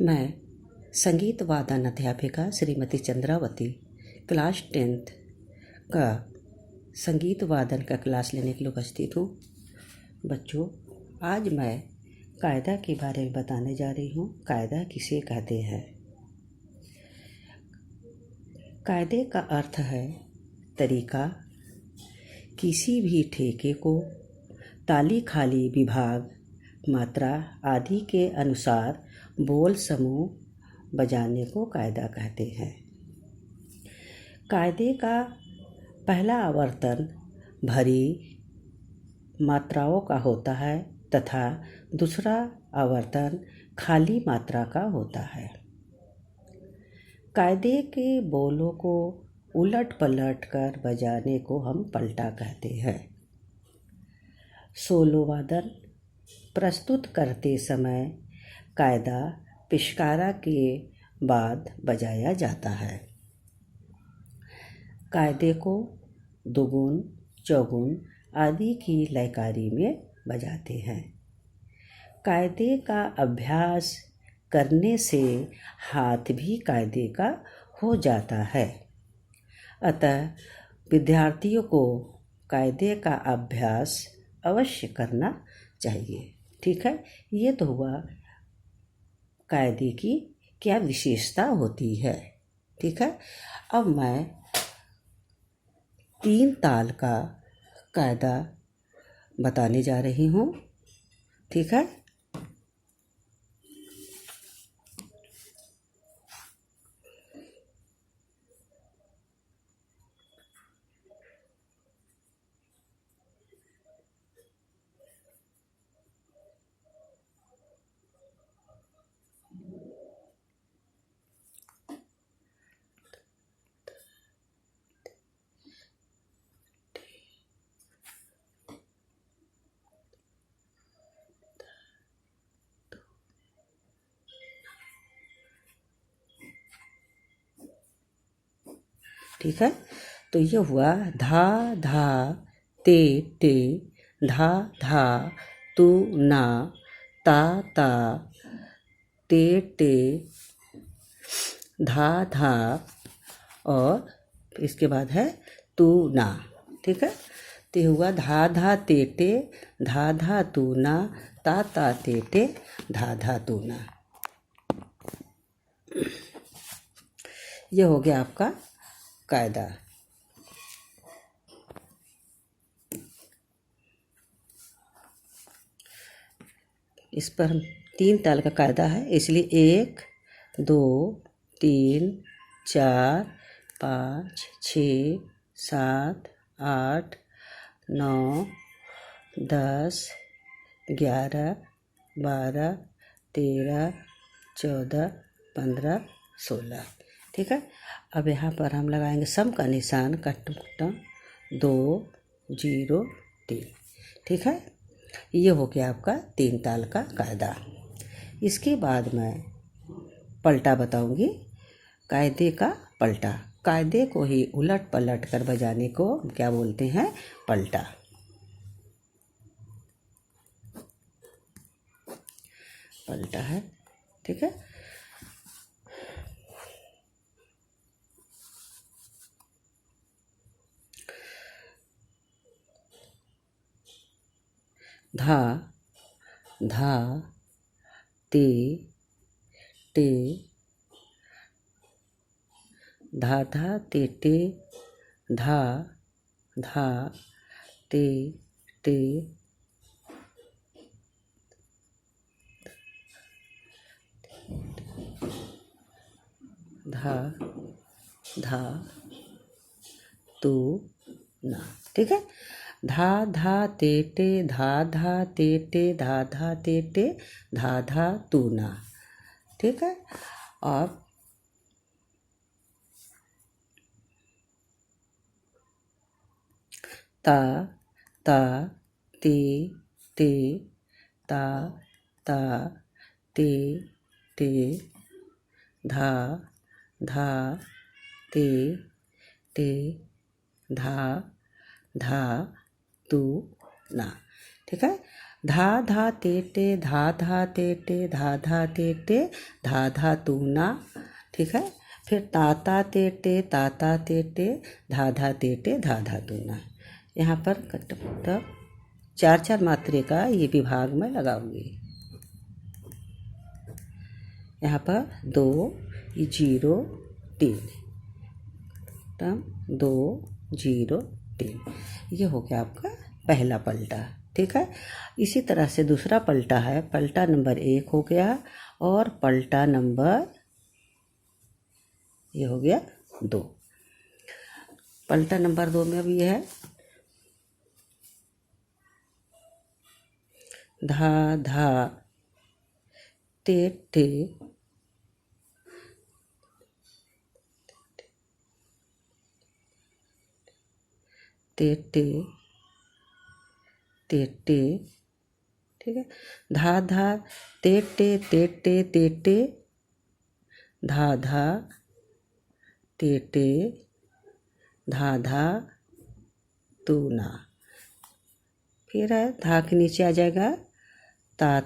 मैं संगीत वादन अध्यापिका श्रीमती चंद्रावती क्लास 10th का संगीत वादन का क्लास लेने के लिए उपस्थित हूँ। बच्चों, आज मैं कायदा के बारे में बताने जा रही हूँ। कायदा किसे कहते हैं? कायदे का अर्थ है तरीका, किसी भी ठेके को ताली खाली विभाग, मात्रा आदि के अनुसार बोल समूह बजाने को कायदा कहते हैं। कायदे का पहला आवर्तन भरी मात्राओं का होता है तथा दूसरा आवर्तन खाली मात्रा का होता है। कायदे के बोलों को उलट पलट कर बजाने को हम पलटा कहते हैं। सोलो वादन प्रस्तुत करते समय कायदा पिचकारा के बाद बजाया जाता है। कायदे को दोगुन, चौगुन आदि की लयकारी में बजाते हैं। कायदे का अभ्यास करने से हाथ भी कायदे का हो जाता है। अतः विद्यार्थियों को कायदे का अभ्यास अवश्य करना चाहिए। ठीक है, ये तो हुआ कायदे की क्या विशेषता होती है। ठीक है, अब मैं 3 ताल का कायदा बताने जा रही हूँ। ठीक है, ठीक है, तो ये हुआ धा धा ते टे, धा धा तू ना, ता ता ते टे, धा धा और इसके बाद है तू ना। ठीक है, तो ये हुआ धा धा ते टे, धा धा तू ना, ता ता ते टे, धा धा तू ना। ये हो गया आपका कायदा। इस पर 3 ताल का कायदा है, इसलिए 1 2 3 4 5 6 7 8 9 10 11 12 13 14 15 16। ठीक है, अब यहाँ पर हम लगाएंगे सम का निशान, कट्टम 2 0 3। ठीक है, ये हो गया आपका 3 ताल का कायदा। इसके बाद मैं पलटा बताऊंगी। कायदे का पलटा, कायदे को ही उलट पलट कर बजाने को क्या बोलते हैं? पलटा। पलटा है। ठीक है, धा धा ते टे, धा धा ते टे, धा धा ते टे, धा धा तू ना। ठीक है, धा धा ते टे, धा धा ते टे, धा धा ते टे, धा धा तू ना। ठीक है, और ता ता ते ते, ता ता ते ते, धा धा ते ते, धा धा तू ना। ठीक है, धा धा ते टे धा धा ते टे धा धा ते टे धा धा तू ना। ठीक है, फिर ता ते टे ता ते टे धा धा ते टे धा धा तू ना। यहाँ पर तब 4 मात्रे का ये विभाग में लगाऊंगी। यहाँ पर 2 0 3 तब 2 0 3, ये हो गया आपका पहला पलटा। ठीक है, इसी तरह से दूसरा पलटा है, पलटा नंबर 1 हो गया और पलटा नंबर ये हो गया 2। पलटा नंबर 2 में अब ये है धा धा ते टे ते टे ते टे। ठीक है, धा धा ते टे धा धा ते टे धा धा तू ना। फिर है धा के नीचे आ जाएगा ता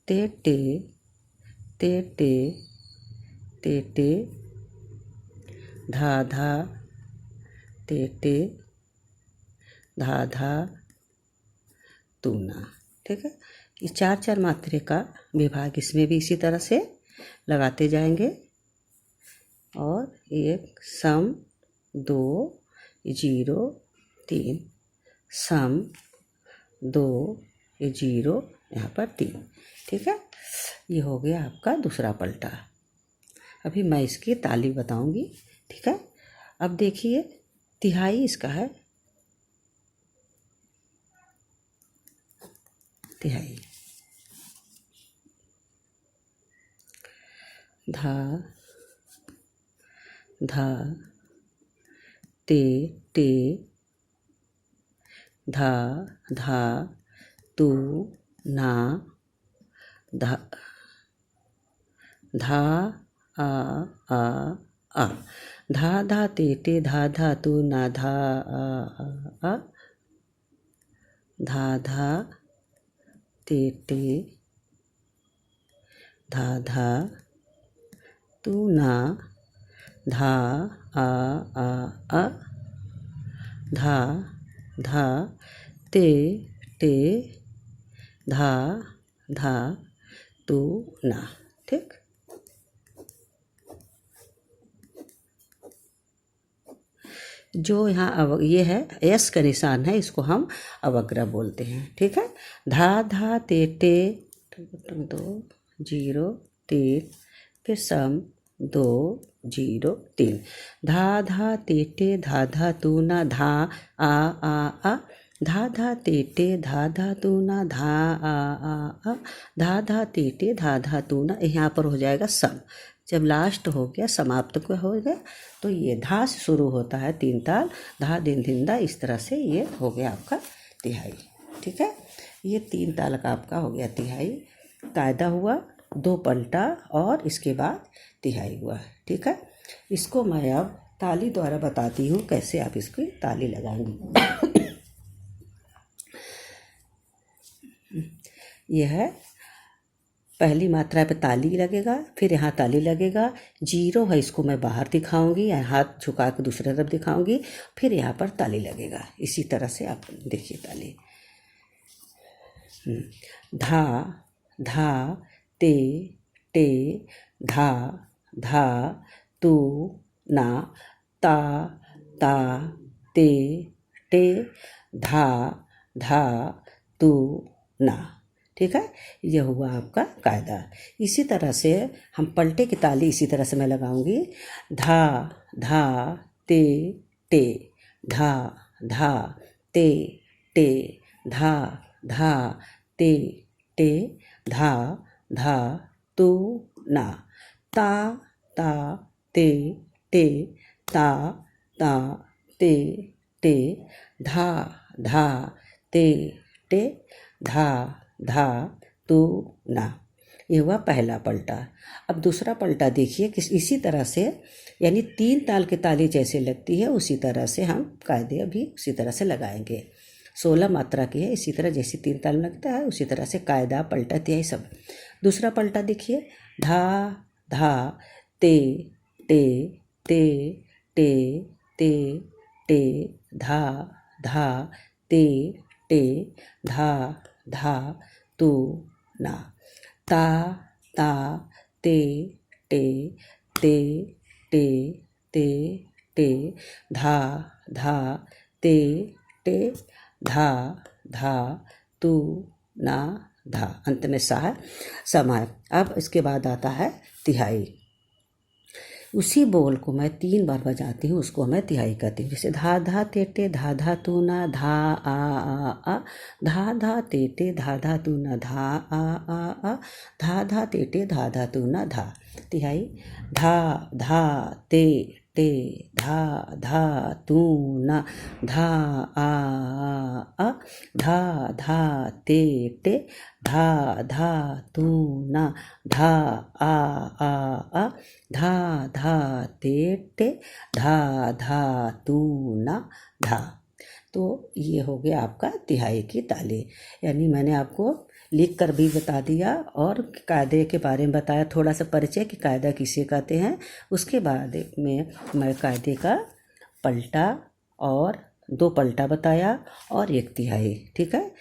ते टे धा धा ते टे धा धा तू ना। ठीक है, ये 4 मात्रे का विभाग इसमें भी इसी तरह से लगाते जाएंगे। और 1 सम 2 0 3 सम 2 0 यहाँ पर 3। ठीक है, ये हो गया आपका दूसरा पलटा। अभी मैं इसकी ताली बताऊंगी। ठीक है, अब देखिए तिहाई इसका है, तिहाई धा धा ते टे धा धा तू ना धा धा आ धा धा ते टे धा धा तू ना धा आ धा धा ते टे धा धा तू ना धा आ धा धा ते टे धा धा तू ना। ठीक, जो यहाँ ये है यस का निशान है, इसको हम अवग्रह बोलते हैं। ठीक है, धा धा ते टे 2 0 3 फिर सम 2 0 3 धा धा ते टे धा धा तू ना धा आ धा धा ते टे धा धा तू ना धा आ धा धा ते टे धा धा तू ना। यहाँ पर हो जाएगा सम। जब लास्ट हो गया समाप्त को हो गया तो ये धा से शुरू होता है 3 ताल, धा दिन दिन दा, इस तरह से ये हो गया आपका तिहाई। ठीक है, ये 3 ताल का आपका हो गया तिहाई। कायदा हुआ 2 पलटा और इसके बाद तिहाई हुआ। ठीक है, इसको मैं अब ताली द्वारा बताती हूँ कैसे आप इसकी ताली लगाएंगे। यह है पहली मात्रा पे ताली लगेगा, फिर यहाँ ताली लगेगा, 0 है इसको मैं बाहर दिखाऊंगी, हाथ झुका के दूसरी तरफ दिखाऊंगी, फिर यहाँ पर ताली लगेगा। इसी तरह से आप देखिए ताली। धा धा ते टे धा धा तू ना ता ते टे धा धा तू ना। ठीक है, यह हुआ आपका कायदा। इसी तरह से हम पलटे की ताली इसी तरह से मैं लगाऊंगी। धा धा ते टे धा धा ते टे धा धा ते टे धा धा तू ना ता ते टे ता ते टे धा धा ते टे धा धा तू ना। ये हुआ पहला पलटा। अब दूसरा पलटा देखिए कि इसी तरह से, यानी 3 ताल की ताली जैसे लगती है उसी तरह से हम कायदे अभी उसी तरह से लगाएंगे। 16 मात्रा की है। इसी तरह जैसे 3 ताल में लगता है उसी तरह से कायदा, पलटा, तिहाई सब। दूसरा पलटा देखिए, धा धा ते टे ते टे ते टे धा धा ते टे धा धा तू ना ता ता ते टे ते टे ते टे धा धा ते टे धा धा तू ना धा। अंत में सा है, सम है। अब इसके बाद आता है तिहाई। उसी बोल को मैं 3 बार बजाती हूँ, उसको मैं तिहाई कहती हूँ। जैसे धा धा ते टे धा धा तू ना धा आ धा धा ते टे धा धा तू ना धा आ धा धा ते टे धा धा तू ना धा। तिहाई, धा धा ते टे धा धा तू ना धा आ धा धा ते टे धा धा तू ना धा आ धा धा ते टे धा धा तू ना धा। तो ये हो गया आपका तिहाई की ताली। यानी मैंने आपको लिख कर भी बता दिया और कायदे के बारे में बताया, थोड़ा सा परिचय कि कायदा किसे कहते हैं। उसके बाद में मैं कायदे का पलटा और 2 पलटा बताया और 1 तिहाई। ठीक है,